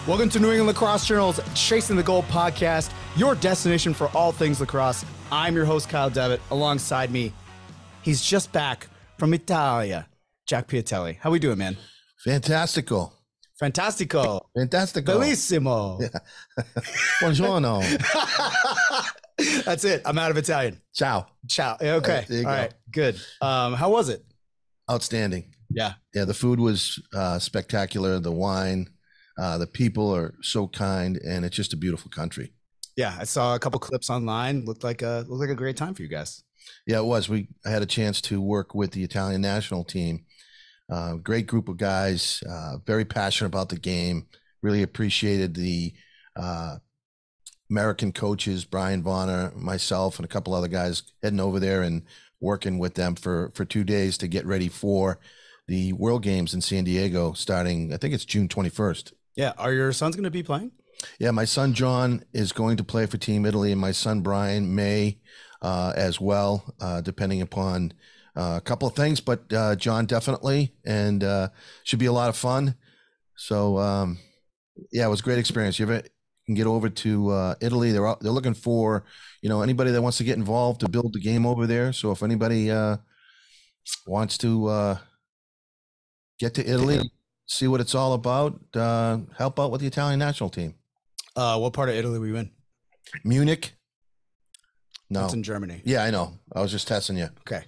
Welcome to New England Lacrosse Journal's Chasing the Goal podcast, your destination for all things lacrosse. I'm your host, Kyle Devitt. Alongside me, he's just back from Italia, Jack Piatelli. How we doing, man? Fantastico. Fantastico. Bellissimo. Yeah. Buongiorno. That's it. I'm out of Italian. Ciao. Ciao. Okay. All right. Good. How was it? Outstanding. Yeah. Yeah. The food was spectacular. The wine, the people are so kind, and it's just a beautiful country. Yeah. I saw a couple clips online. Looked like a great time for you guys. Yeah, it was. I had a chance to work with the Italian national team. Great group of guys, very passionate about the game. Really appreciated the American coaches, Brian Bonner, myself, and a couple other guys heading over there and working with them for 2 days to get ready for the World Games in San Diego starting, I think it's June 21st. Yeah. Are your sons going to be playing? Yeah, my son John is going to play for Team Italy, and my son Brian may as well, depending upon a couple of things, but John definitely, and should be a lot of fun. So yeah, it was a great experience. You can get over to Italy. They're looking for anybody that wants to get involved to build the game over there. So if anybody wants to get to Italy, see what it's all about, help out with the Italian national team. What part of Italy were you in? Munich. No, it's in Germany. Yeah, I know. I was just testing you. Okay.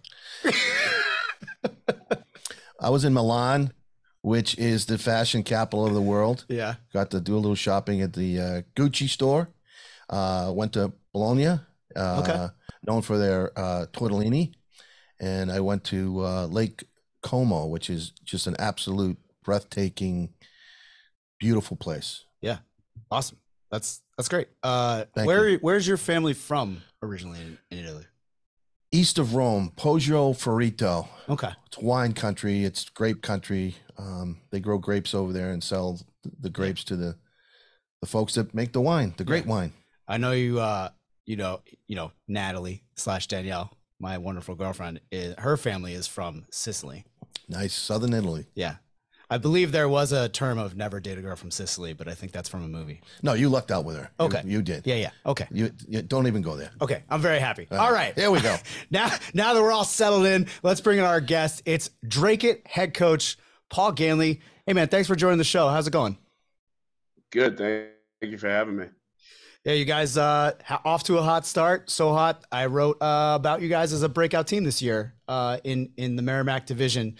I was in Milan, which is the fashion capital of the world. Yeah. Got to do a little shopping at the Gucci store. Went to Bologna, known for their tortellini. And I went to Lake Como, which is just an absolute breathtaking, beautiful place. Yeah. Awesome. That's great. You. Where's your family from originally in Italy? East of Rome, Poggio Fiorito. Okay. It's wine country. It's grape country. They grow grapes over there and sell the grapes to the folks that make the wine, the great wine. I know you, Natalie / Danielle, my wonderful girlfriend, her family is from Sicily. Nice. Southern Italy. Yeah. I believe there was a term of never date a girl from Sicily, but I think that's from a movie. No, you lucked out with her. Okay. You did. Yeah. Okay. You don't even go there. Okay. I'm very happy. All right. There we go. Now that we're all settled in, let's bring in our guest. It's Dracut head coach Paul Ganley. Hey, man, thanks for joining the show. How's it going? Good. Thank you for having me. Yeah, you guys off to a hot start. So hot. I wrote about you guys as a breakout team this year in the Merrimack Division.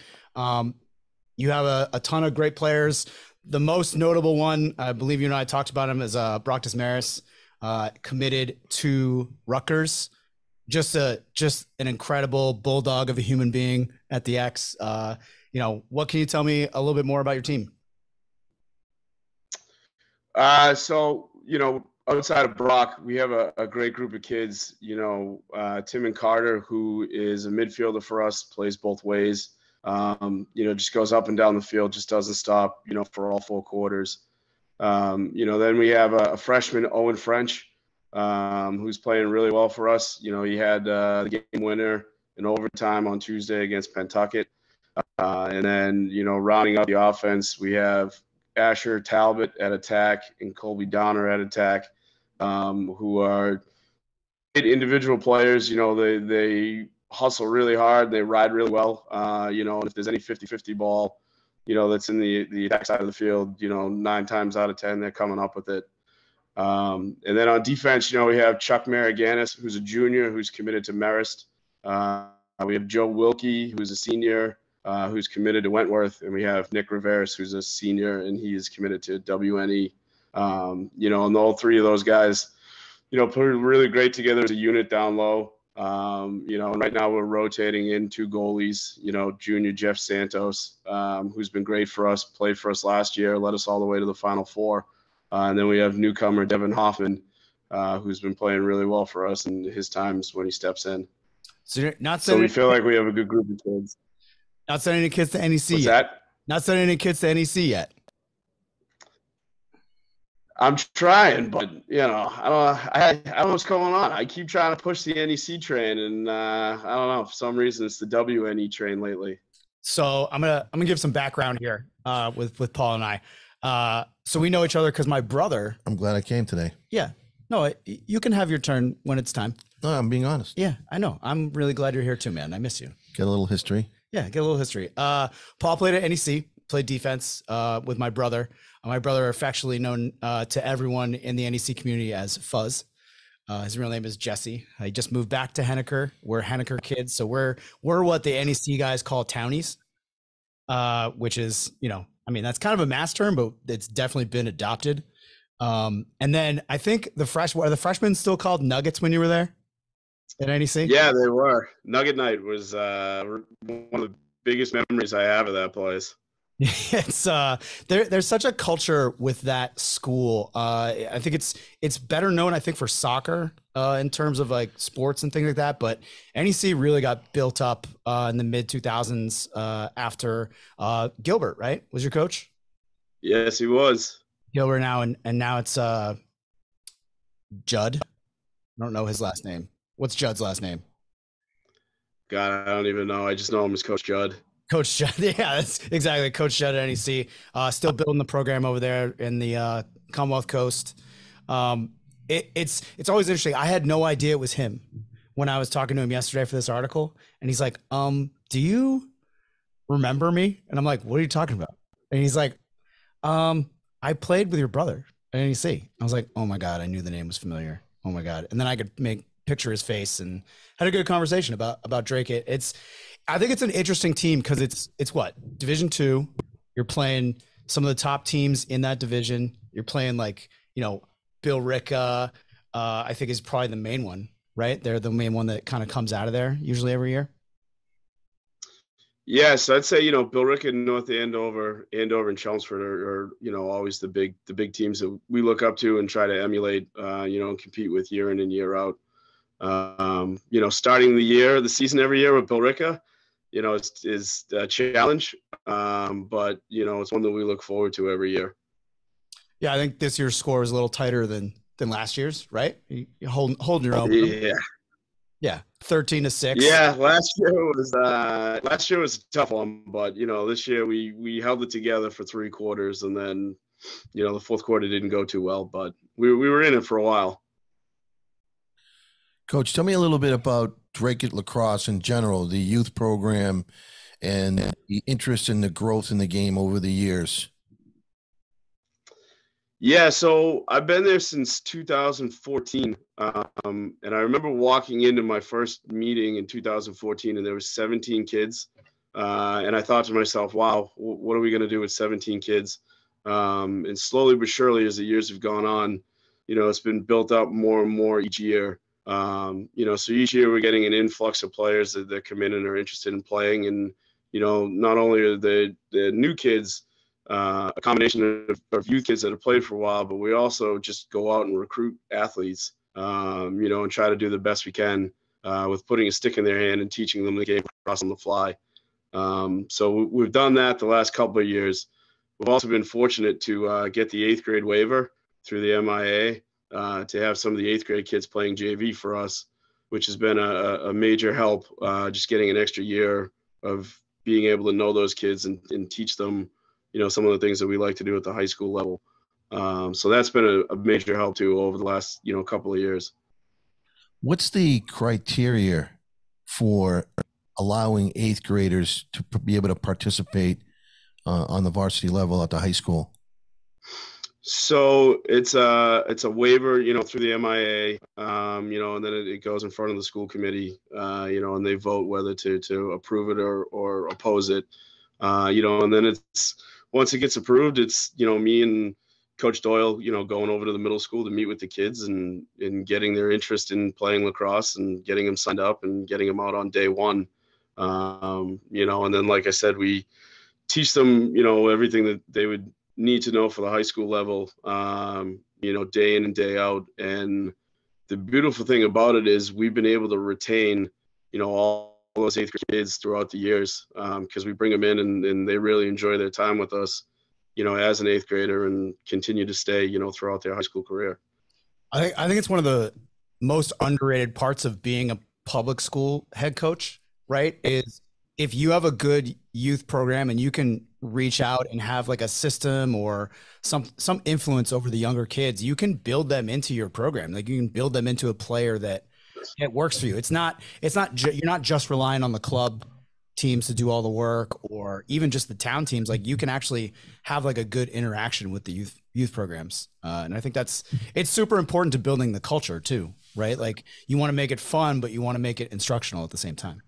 You have a ton of great players. The most notable one, I believe you and I talked about him, is Brock Maris, committed to Rutgers. Just an incredible bulldog of a human being at the X. What can you tell me a little bit more about your team? Outside of Brock, we have a great group of kids. Tim and Carter, who is a midfielder for us, plays both ways. Just goes up and down the field, just doesn't stop, for all 4 quarters. Then we have a freshman, Owen French, who's playing really well for us. He had the game winner in overtime on Tuesday against Pentucket. And then, rounding up the offense, we have Asher Talbot at attack and Colby Donner at attack, who are individual players. They hustle really hard. They ride really well. If there's any 50-50 ball, that's in the attack side of the field, 9 times out of 10, they're coming up with it. And then on defense, we have Chuck Mariganis, who's a junior, who's committed to Marist. We have Joe Wilkie, who's a senior, who's committed to Wentworth. And we have Nick Riveras, who's a senior, and he is committed to WNE. And all 3 of those guys, play really great together as a unit down low. And right now we're rotating in 2 goalies, junior Jeff Santos, who's been great for us, played for us last year, led us all the way to the Final Four. And then we have newcomer Devin Hoffman, who's been playing really well for us in his times when he steps in. So you're not so we feel like we have a good group of kids. Not sending any kids to NEC What's yet. That? Not sending any kids to NEC yet. I'm trying, but I don't know what's going on. I keep trying to push the NEC train, and I don't know, for some reason it's the WNE train lately. So I'm gonna give some background here with Paul and I. So we know each other because my brother. I'm glad I came today. Yeah. No, you can have your turn when it's time. No, I'm being honest. Yeah, I know. I'm really glad you're here too, man. I miss you. Get a little history. Yeah, get a little history. Paul played at NEC, played defense with my brother. My brother, affectionately known to everyone in the NEC community as Fuzz. His real name is Jesse. He just moved back to Henniker. We're Henniker kids, so we're what the NEC guys call townies, which is, I mean, that's kind of a mass term, but it's definitely been adopted. And then I think the freshmen still called Nuggets when you were there at NEC? Yeah, they were. Nugget night was one of the biggest memories I have of that place. It's there's such a culture with that school. I think it's better known, I think, for soccer in terms of like sports and things like that. But NEC really got built up in the mid 2000s after Gilbert, right? Was your coach? Yes, he was. Gilbert now, and now it's Judd. I don't know his last name. What's Judd's last name? God, I don't even know. I just know him as Coach Judd. Coach Judd, yeah, that's exactly Coach Judd at NEC. Still building the program over there in the Commonwealth Coast. It's always interesting. I had no idea it was him when I was talking to him yesterday for this article, and he's like, "Do you remember me?" And I'm like, "What are you talking about?" And he's like, "I played with your brother at NEC." I was like, "Oh my God, I knew the name was familiar. Oh my God!" And then I could picture his face and had a good conversation about Dracut. I think it's an interesting team because it's what, Division II. You're playing some of the top teams in that division. You're playing like, Bill Ricca, I think is probably the main one, right? They're the main one that kind of comes out of there usually every year. Yeah, so I'd say, Bill Ricca, North Andover, and Chelmsford are always the big teams that we look up to and try to emulate, and compete with year in and year out. Starting the season every year with Bill Ricca, is a challenge, but it's one that we look forward to every year. Yeah, I think this year's score is a little tighter than last year's, right? You holding your own. Yeah, 13-6. Yeah, last year was a tough one, but this year we held it together for 3 quarters, and then the fourth quarter didn't go too well, but we were in it for a while. Coach, tell me a little bit about Dracut lacrosse in general, the youth program, and the interest in the growth in the game over the years. Yeah, so I've been there since 2014, and I remember walking into my first meeting in 2014, and there was 17 kids, and I thought to myself, wow, what are we going to do with 17 kids? And slowly but surely, as the years have gone on, it's been built up more and more each year. So each year we're getting an influx of players that come in and are interested in playing. And, not only are the new kids a combination of youth kids that have played for a while, but we also just go out and recruit athletes, and try to do the best we can with putting a stick in their hand and teaching them the game across on the fly. So we've done that the last couple of years. We've also been fortunate to get the 8th grade waiver through the MIA. To have some of the 8th grade kids playing JV for us, which has been a major help, just getting an extra year of being able to know those kids and teach them, some of the things that we like to do at the high school level. So that's been a major help too over the last, couple of years. What's the criteria for allowing 8th graders to be able to participate on the varsity level at the high school? So it's a waiver, through the MIA, and then it goes in front of the school committee, and they vote whether to approve it or oppose it, and then once it gets approved, it's, me and Coach Doyle, going over to the middle school to meet with the kids and getting their interest in playing lacrosse and getting them signed up and getting them out on day one, and then, like I said, we teach them, everything that they would need to know for the high school level, day in and day out. And the beautiful thing about it is we've been able to retain, all those 8th grade kids throughout the years, because we bring them in and they really enjoy their time with us, as an 8th grader and continue to stay, throughout their high school career. I think it's one of the most underrated parts of being a public school head coach, right? Is if you have a good youth program and you can reach out and have like a system or some influence over the younger kids, you can build them into your program. Like you can build them into a player that it works for you. It's not you're not just relying on the club teams to do all the work or even just the town teams. Like you can actually have like a good interaction with the youth programs. And I think it's super important to building the culture too, right? Like you want to make it fun, but you want to make it instructional at the same time.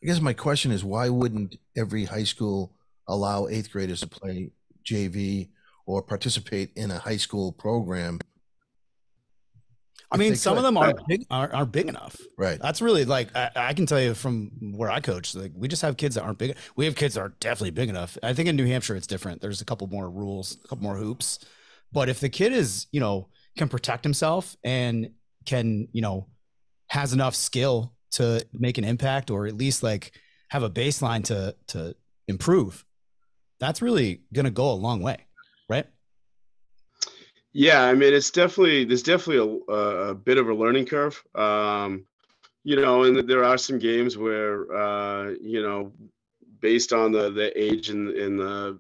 I guess my question is, why wouldn't every high school allow 8th graders to play JV or participate in a high school program? I mean, some of them aren't big enough. Right. That's really like, I can tell you from where I coach, like we just have kids that aren't big. We have kids that are definitely big enough. I think in New Hampshire, it's different. There's a couple more rules, a couple more hoops, but if the kid is, can protect himself and can, has enough skill to make an impact or at least like have a baseline to improve, that's really going to go a long way. Right. Yeah, I mean, there's definitely a bit of a learning curve, and there are some games where, based on the age and the,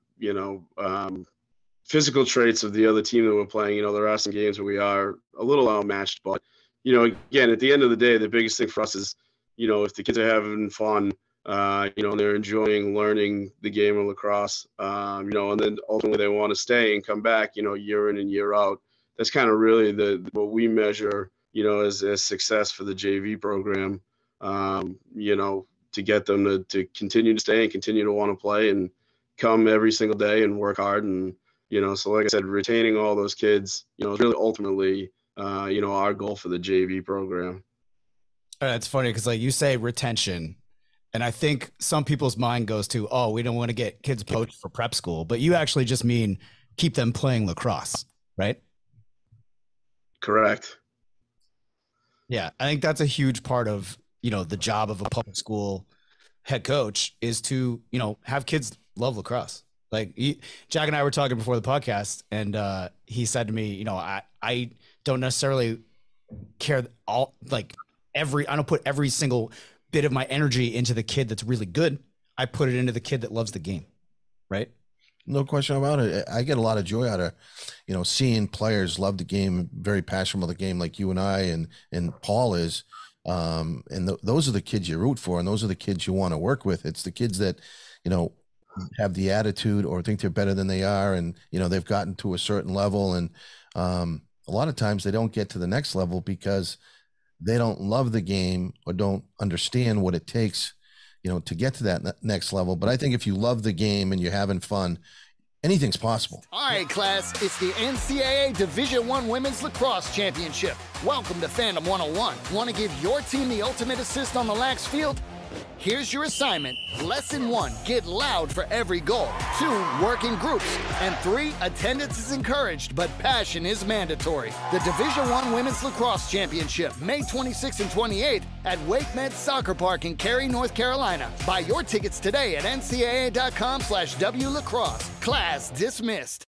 physical traits of the other team that we're playing, there are some games where we are a little outmatched, but, again, at the end of the day, the biggest thing for us is, if the kids are having fun, and they're enjoying learning the game of lacrosse, and then ultimately they want to stay and come back, year in and year out. That's kind of really what we measure, as success for the JV program, to get them to continue to stay and continue to want to play and come every single day and work hard. And, so like I said, retaining all those kids, is really ultimately, our goal for the JV program. It's funny because like you say retention, and I think some people's mind goes to, oh, we don't want to get kids poached for prep school, but you actually just mean keep them playing lacrosse, right? Correct. Yeah. I think that's a huge part of, the job of a public school head coach is to, have kids love lacrosse. Like Jack and I were talking before the podcast and he said to me, I don't necessarily care I don't put every single bit of my energy into the kid that's really good. I put it into the kid that loves the game. Right. No question about it. I get a lot of joy out of, seeing players love the game, very passionate about the game, like you and I and Paul is. Those are the kids you root for, and those are the kids you want to work with. It's the kids that, have the attitude or think they're better than they are, and they've gotten to a certain level, and a lot of times they don't get to the next level because they don't love the game or don't understand what it takes, to get to that next level. But I think if you love the game and you're having fun, anything's possible. All right, class, it's the NCAA Division I Women's Lacrosse Championship. Welcome to Fandom 101. Want to give your team the ultimate assist on the lax field? Here's your assignment. Lesson 1, get loud for every goal. 2, work in groups. And 3, attendance is encouraged, but passion is mandatory. The Division I Women's Lacrosse Championship, May 26th and 28th at Wake Med Soccer Park in Cary, North Carolina. Buy your tickets today at ncaa.com/WLacrosse. Class dismissed.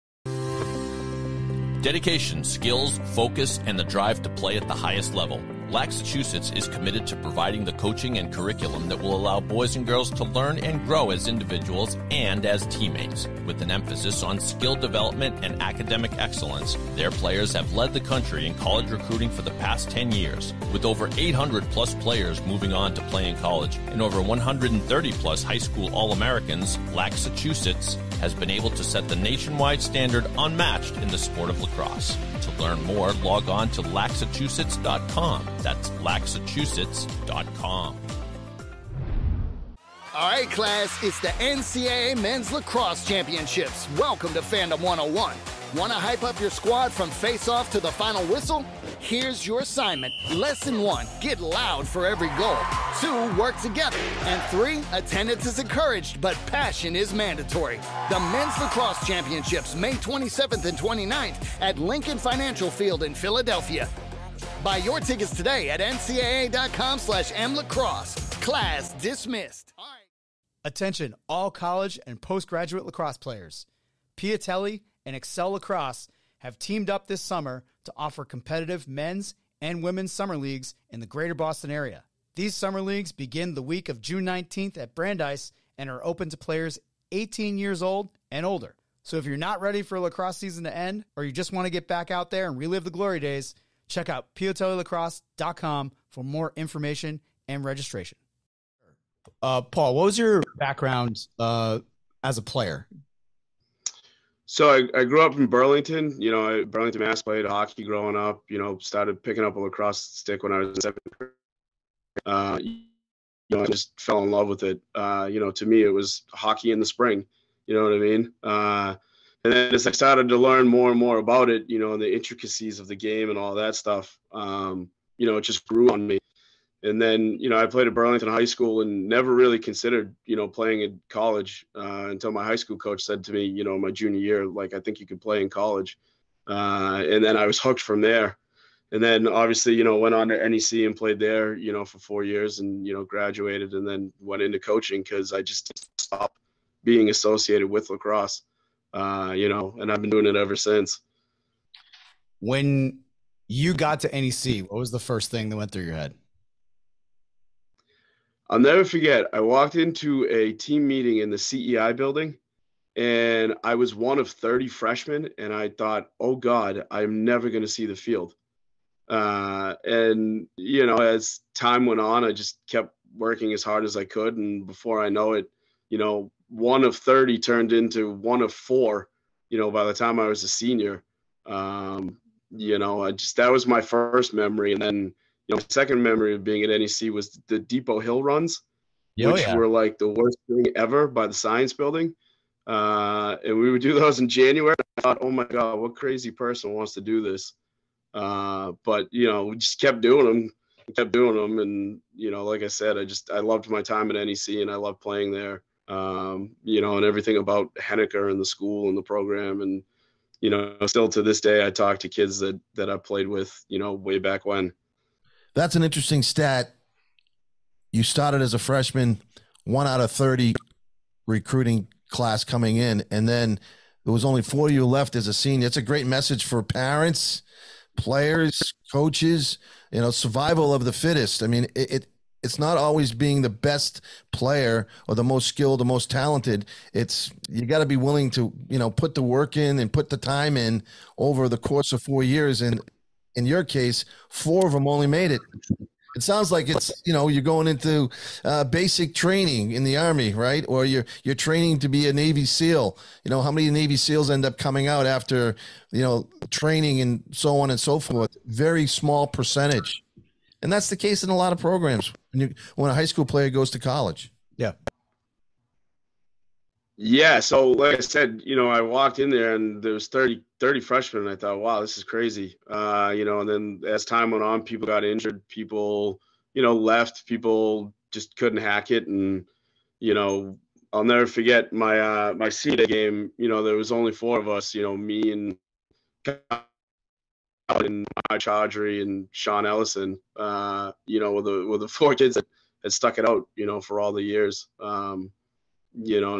Dedication, skills, focus, and the drive to play at the highest level. Laxachusetts is committed to providing the coaching and curriculum that will allow boys and girls to learn and grow as individuals and as teammates. With an emphasis on skill development and academic excellence, their players have led the country in college recruiting for the past 10 years. With over 800 plus players moving on to play in college and over 130 plus high school All-Americans, Laxachusetts has been able to set the nationwide standard unmatched in the sport of lacrosse. To learn more, log on to laxachusetts.com. That's laxachusetts.com. All right, class, it's the NCAA Men's Lacrosse Championships. Welcome to Fandom 101. Want to hype up your squad from face-off to the final whistle? Here's your assignment. Lesson 1, get loud for every goal. 2, work together. And 3, attendance is encouraged, but passion is mandatory. The Men's Lacrosse Championships, May 27th and 29th at Lincoln Financial Field in Philadelphia. Buy your tickets today at ncaa.com/mlacrosse. Class dismissed. All right. Attention, all college and postgraduate lacrosse players. Piatelli and Excel Lacrosse have teamed up this summer to offer competitive men's and women's summer leagues in the greater Boston area. These summer leagues begin the week of June 19th at Brandeis and are open to players 18 years old and older. So if you're not ready for lacrosse season to end, or you just want to get back out there and relive the glory days, check out piotelilacrosse.com for more information and registration. Paul, what was your background as a player? So I grew up in Burlington, Burlington, Mass, played hockey growing up, started picking up a lacrosse stick when I was in seventh grade. I just fell in love with it. To me, it was hockey in the spring, you know what I mean? And then as I started to learn more and more about it, the intricacies of the game and all that stuff, it just grew on me. And then, I played at Burlington High School and never really considered, playing in college until my high school coach said to me, my junior year, like, I think you could play in college. And then I was hooked from there. And then obviously, went on to NEC and played there, for 4 years and, graduated and then went into coaching because I just stopped being associated with lacrosse, and I've been doing it ever since. When you got to NEC, what was the first thing that went through your head? I'll never forget. I walked into a team meeting in the CEI building, and I was one of 30 freshmen, and I thought, oh, God, I'm never going to see the field. And, as time went on, I just kept working as hard as I could. And before I know it, one of 30 turned into one of 4, by the time I was a senior. That was my first memory. And then, my second memory of being at NEC was the Depot Hill runs, which were like the worst thing ever by the Science Building. And we would do those in January. I thought, oh my God, what crazy person wants to do this? But, we just kept doing them. And, like I said, I loved my time at NEC and I loved playing there, and everything about Henniker and the school and the program. And, still to this day, I talk to kids that I played with, way back when. That's an interesting stat. You started as a freshman, 1 out of 30 recruiting class coming in, and then there was only 4 of you left as a senior. It's a great message for parents, players, coaches, survival of the fittest. I mean, it's not always being the best player or the most skilled, the most talented. It's, you got to be willing to, put the work in and put the time in over the course of 4 years. And in your case, 4 of them only made it. It sounds like it's, you're going into basic training in the Army, right? Or you're training to be a Navy SEAL. How many Navy SEALs end up coming out after, training and so on and so forth? Very small percentage. And that's the case in a lot of programs when a high school player goes to college. Yeah. Yeah. So like I said, I walked in there and there was 30 freshmen. And I thought, wow, this is crazy. And then as time went on, people got injured, people, left, people just couldn't hack it. And, I'll never forget my senior game, there was only 4 of us, me and Chaudhry and Sean Ellison, were the 4 kids that had stuck it out, for all the years. And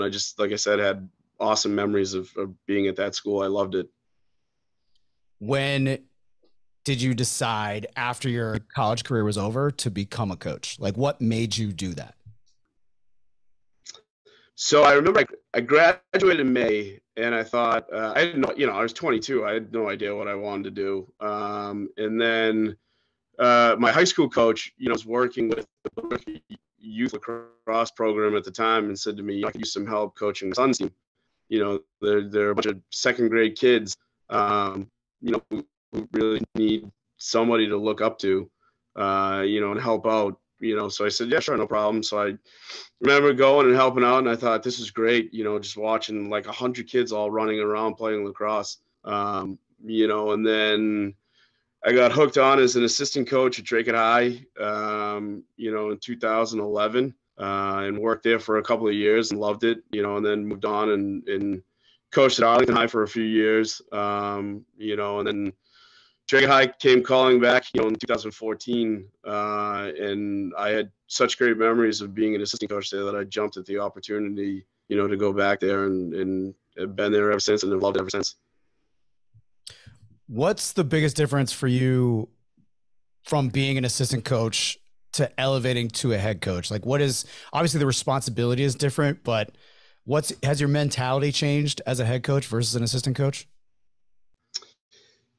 I just, like I said, had awesome memories of being at that school. I loved it. When did you decide after your college career was over to become a coach? Like, what made you do that? So I remember I graduated in May and I thought, I didn't know, I was 22. I had no idea what I wanted to do. And then my high school coach, was working with the youth lacrosse program at the time and said to me, I could use some help coaching the Suns team. They're a bunch of second grade kids, who really need somebody to look up to, and help out, so I said, yeah, sure, no problem. So I remember going and helping out and I thought this is great, just watching like 100 kids all running around playing lacrosse, and then I got hooked on as an assistant coach at Dracut High, in 2011, and worked there for a couple of years and loved it, and then moved on and coached at Arlington High for a few years, and then Dracut High came calling back, in 2014, and I had such great memories of being an assistant coach there that I jumped at the opportunity, to go back there and have been there ever since and have loved it ever since. What's the biggest difference for you from being an assistant coach to elevating to a head coach? Like, what is, obviously the responsibility is different, but Has your mentality changed as a head coach versus an assistant coach?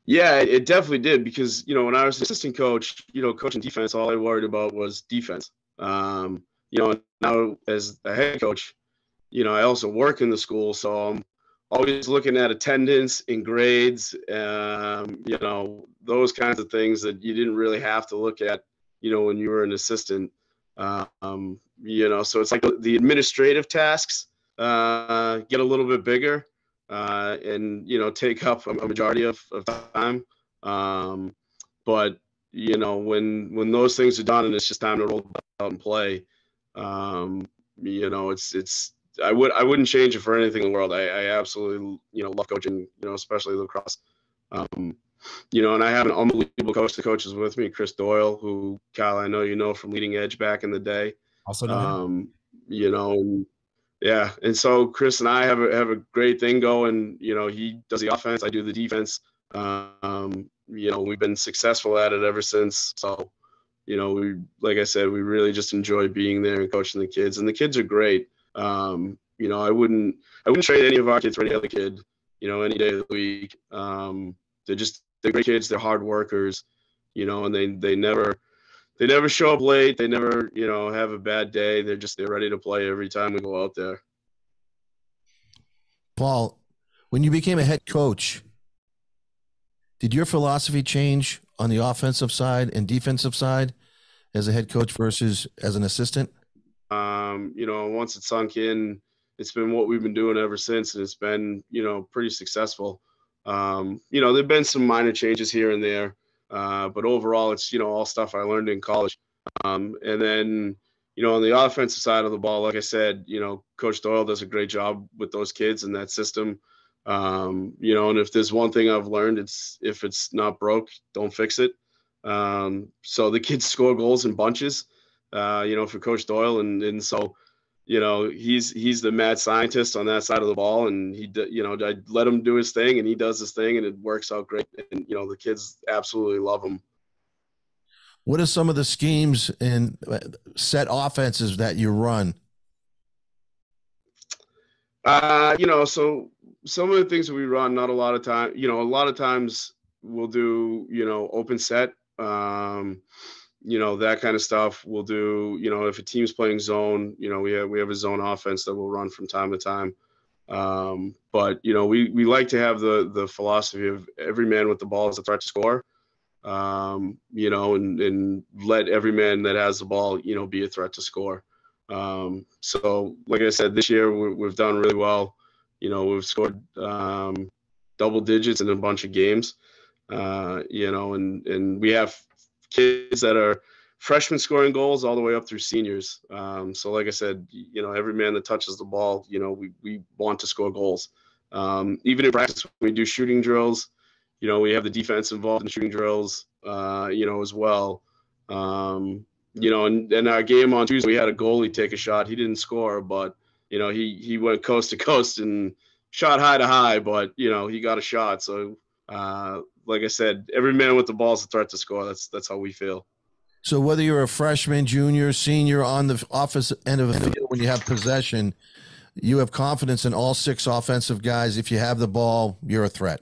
Yeah, it definitely did, because, when I was an assistant coach, coaching defense, all I worried about was defense. Now as a head coach, I also work in the school, so I'm always looking at attendance and grades, those kinds of things that you didn't really have to look at, when you were an assistant. So it's like the administrative tasks get a little bit bigger, and take up a majority of time. But when those things are done and it's just time to roll out and play, it's I wouldn't change it for anything in the world. I absolutely love coaching, especially lacrosse. And I have an unbelievable coach. The coaches with me, Chris Doyle, who, Kyle, I know from Leading Edge back in the day. Also know yeah. And so Chris and I have a great thing going. He does the offense, I do the defense. We've been successful at it ever since. So, like I said, we really just enjoy being there and coaching the kids, and the kids are great. I wouldn't trade any of our kids for any other kid, any day of the week. They're great kids. They're hard workers, and they never show up late. They never, have a bad day. They're ready to play every time we go out there. Paul, when you became a head coach, did your philosophy change on the offensive side and defensive side as a head coach versus as an assistant? Once it sunk in, it's been what we've been doing ever since, and it's been, pretty successful. There've been some minor changes here and there, but overall it's, all stuff I learned in college. And then, on the offensive side of the ball, like I said, Coach Doyle does a great job with those kids and that system. And if there's one thing I've learned, it's if it's not broke, don't fix it. So the kids score goals in bunches, for Coach Doyle. And so, he's the mad scientist on that side of the ball, and I let him do his thing, and he does his thing, and it works out great. And, the kids absolutely love him. What are some of the schemes and set offenses that you run? So some of the things that we run, not a lot of time, a lot of times we'll do, open set, that kind of stuff. We'll do, if a team's playing zone, we have a zone offense that we'll run from time to time. But, we like to have the philosophy of every man with the ball is a threat to score, and let every man that has the ball, be a threat to score. So like I said, this year we've done really well. We've scored double digits in a bunch of games, and we have kids that are freshmen scoring goals all the way up through seniors. So like I said, every man that touches the ball, we want to score goals. Even in practice, when we do shooting drills, we have the defense involved in shooting drills, as well. And our game on Tuesday, we had a goalie take a shot. He didn't score, but, he went coast to coast and shot high to high, but, he got a shot. So, like I said, every man with the ball is a threat to score. That's how we feel. So whether you're a freshman, junior, senior on the offensive end of the field, when you have possession, you have confidence in all six offensive guys. If you have the ball, you're a threat.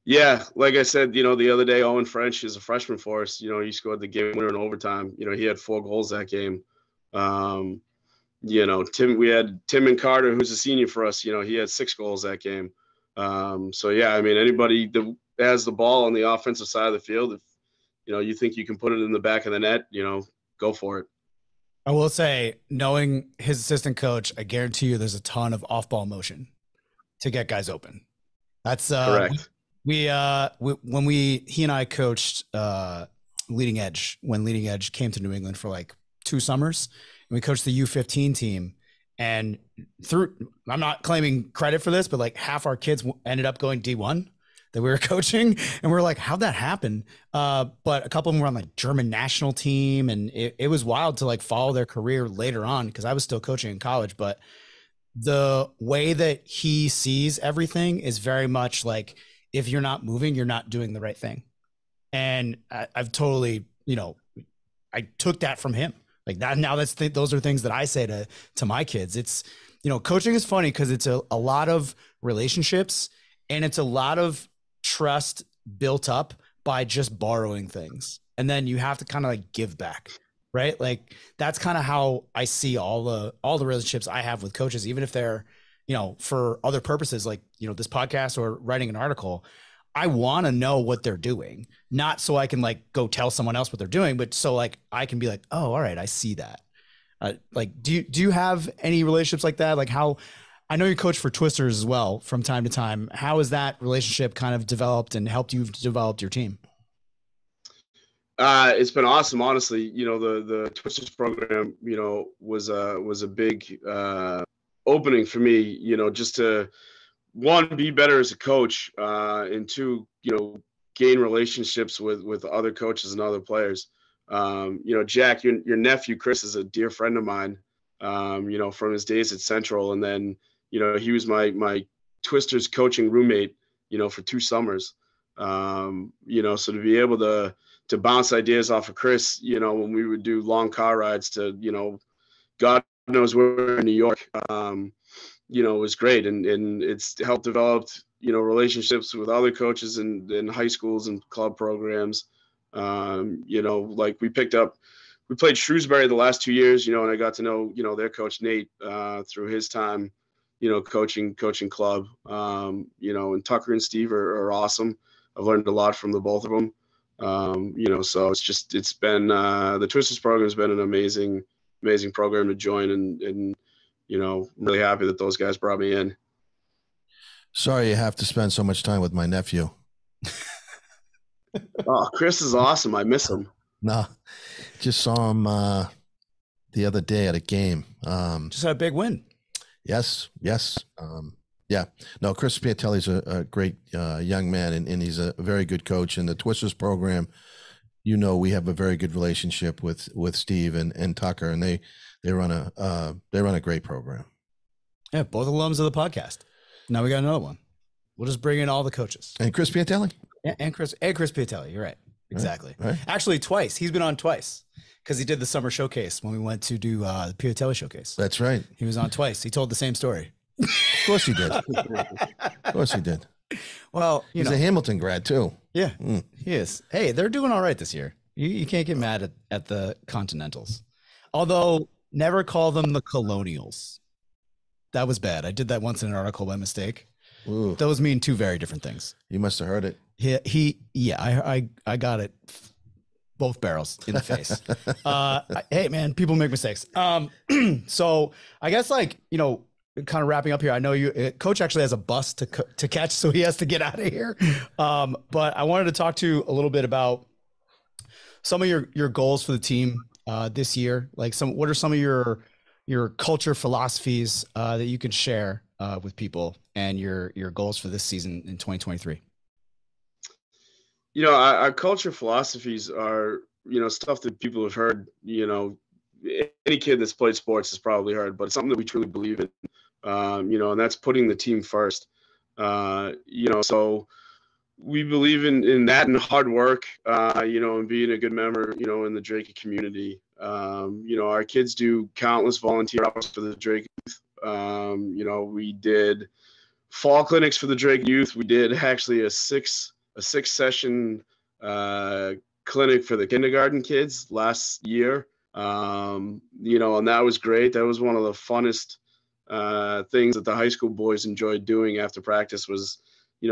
Yeah, like I said, the other day, Owen French is a freshman for us. He scored the game winner in overtime. He had 4 goals that game. We had Tim and Carter, who's a senior for us. He had 6 goals that game. So yeah, I mean, anybody that has the ball on the offensive side of the field, if you think you can put it in the back of the net, go for it. I will say, knowing his assistant coach, I guarantee you there's a ton of off-ball motion to get guys open. That's correct. He and I coached Leading Edge when Leading Edge came to New England for like 2 summers, and we coached the U15 team. And I'm not claiming credit for this, but like half our kids ended up going D1 that we were coaching, and we were like, how'd that happen? But a couple of them were on like German national team, and it was wild to like follow their career later on, because I was still coaching in college. But the way that he sees everything is very much like, if you're not moving, you're not doing the right thing. And I've totally, I took that from him. Like that. Now those are things that I say to my kids. It's, coaching is funny because it's a lot of relationships and it's a lot of trust built up by just borrowing things. And then you have to kind of like give back, right? Like that's kind of how I see all the relationships I have with coaches, even if they're, for other purposes, like, this podcast or writing an article. I want to know what they're doing, not so I can like go tell someone else what they're doing, but so like I can be like, oh, all right, I see that. Like, do you have any relationships like that? Like how, I know you coach for Twisters as well from time to time. How has that relationship kind of developed and helped you develop your team? It's been awesome, honestly. The Twisters program, was a big opening for me, just to, one, be better as a coach, and two, gain relationships with other coaches and other players. Jack, your nephew Chris is a dear friend of mine, from his days at Central, and then he was my Twisters coaching roommate, for 2 summers. So to be able to bounce ideas off of Chris, when we would do long car rides to, God knows where in New York, was great. And it's helped develop, relationships with other coaches in high schools and club programs. Like we played Shrewsbury the last 2 years, and I got to know, their coach Nate, through his time, coaching club, and Tucker and Steve are awesome. I've learned a lot from the both of them. So it's been, the Twisters program has been an amazing program to join, and I'm really happy that those guys brought me in. Sorry you have to spend so much time with my nephew. Oh, Chris is awesome. I miss him. No, just saw him the other day at a game. Just had a big win. Yes. Yeah. No, Chris Piatelli's a great young man, and he's a very good coach. In the Twisters program, we have a very good relationship with Steve and Tucker, and they run a great program. Yeah, both alums of the podcast. Now we got another one. We'll just bring in all the coaches. And Chris Piatelli. And Chris Piatelli. You're right. Exactly. Right. Actually, twice. He's been on twice because he did the summer showcase when we went to do the Piatelli showcase. That's right. He was on twice. He told the same story. Of course he did. Of course he did. Well, he's a Hamilton grad too. Yeah, he is. Hey, they're doing all right this year. You can't get mad at the Continentals. Although, never call them the Colonials. That was bad. I did that once in an article by mistake. Ooh. Those mean 2 very different things. You must have heard it. I got it both barrels in the face. Hey man, people make mistakes. So I guess kind of wrapping up here. I know coach actually has a bus to catch, so he has to get out of here. But I wanted to talk to you a little bit about some of your goals for the team this year. Like what are some of your culture philosophies that you can share with people, and your goals for this season in 2023? Our culture philosophies are, stuff that people have heard, any kid that's played sports has probably heard, but it's something that we truly believe in, and that's putting the team first. So we believe in that and hard work, and being a good member, in the Dracut community. Our kids do countless volunteer hours for the Dracut youth. We did fall clinics for the Dracut youth. We did actually a six session clinic for the kindergarten kids last year. And that was great. That was one of the funnest things that the high school boys enjoyed doing after practice was,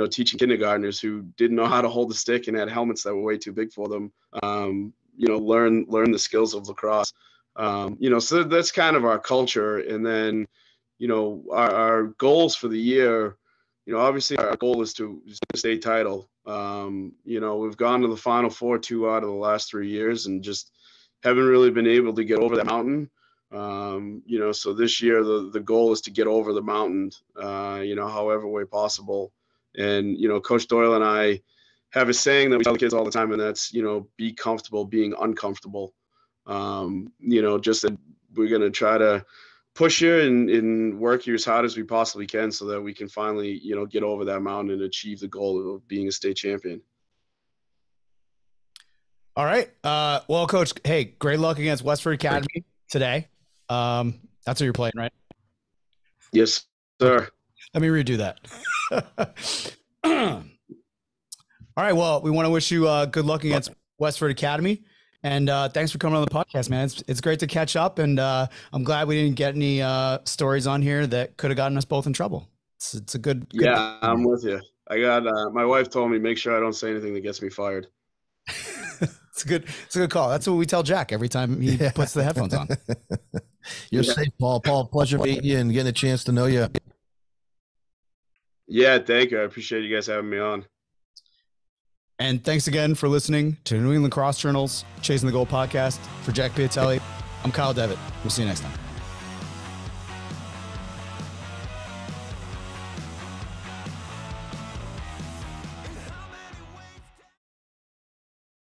teaching kindergartners who didn't know how to hold a stick and had helmets that were way too big for them, learn the skills of lacrosse. So that's kind of our culture. And then, our goals for the year, obviously our goal is to state title. We've gone to the Final Four 2 out of the last 3 years and just haven't really been able to get over that mountain. So this year the goal is to get over the mountain, however way possible. And, Coach Doyle and I have a saying that we tell the kids all the time, and that's, be comfortable being uncomfortable. Just that we're going to try to push you and work you as hard as we possibly can so that we can finally, get over that mountain and achieve the goal of being a state champion. All right. Well, Coach, hey, great luck against Westford Academy today. That's what you're playing, right? Yes, sir. Let me redo that. All right. Well, we want to wish you good luck against Westford Academy. And thanks for coming on the podcast, man. It's great to catch up. And I'm glad we didn't get any stories on here that could have gotten us both in trouble. It's a good. Yeah, I'm with you. I got my wife told me make sure I don't say anything that gets me fired. It's a good call. That's what we tell Jack every time he puts the headphones on. You're safe, Paul. Paul, pleasure meeting you and getting a chance to know you. Yeah, thank you. I appreciate you guys having me on. And thanks again for listening to New England Lacrosse Journal's Chasing the Goal podcast. For Jack Piatelli, I'm Kyle Devitt. We'll see you next time.